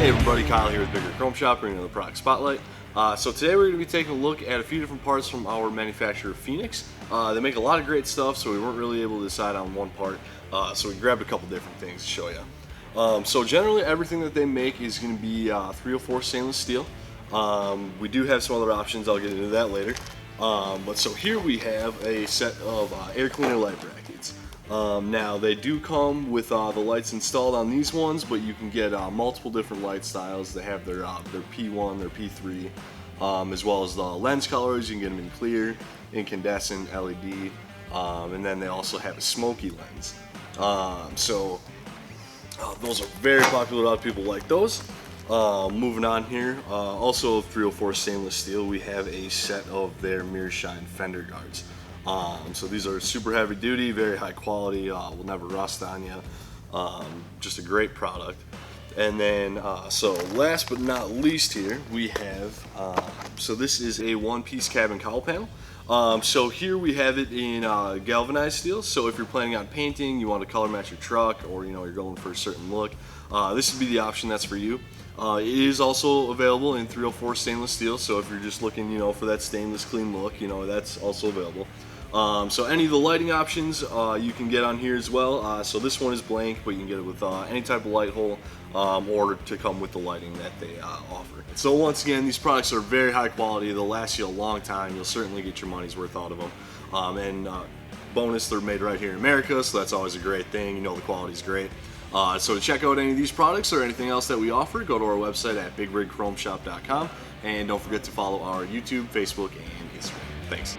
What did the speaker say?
Hey everybody, Kyle here with Bigger Chrome Shop, bringing another product spotlight. So today we're going to be taking a look at a few different parts from our manufacturer, Phoenix. They make a lot of great stuff, so we weren't really able to decide on one part. So we grabbed a couple different things to show you. So generally everything that they make is going to be 304 stainless steel. We do have some other options, I'll get into that later. But so here we have a set of air cleaner light brackets. Now they do come with the lights installed on these ones, but you can get multiple different light styles. They have their P1, their P3, as well as the lens colors. You can get them in clear, incandescent, LED, and then they also have a smoky lens. Those are very popular. A lot of people like those. Moving on here, also 304 stainless steel, we have a set of their mirror shine fender guards. So these are super heavy duty, very high quality, will never rust on you. Just a great product. And then, so last but not least here, we have, so this is a one-piece cabin cowl panel. So here we have it in galvanized steel. So if you're planning on painting, you want to color match your truck, or you're going for a certain look, this would be the option that's for you. It is also available in 304 stainless steel, so if you're just looking for that stainless clean look, that's also available. So any of the lighting options you can get on here as well. So this one is blank, but you can get it with any type of light hole, or to come with the lighting that they offer. So once again, these products are very high quality. They'll last you a long time. You'll certainly get your money's worth out of them. Bonus, they're made right here in America, so that's always a great thing. The quality's great. So to check out any of these products or anything else that we offer, go to our website at bigwigchromeshop.com, and don't forget to follow our YouTube, Facebook, and Instagram. Thanks.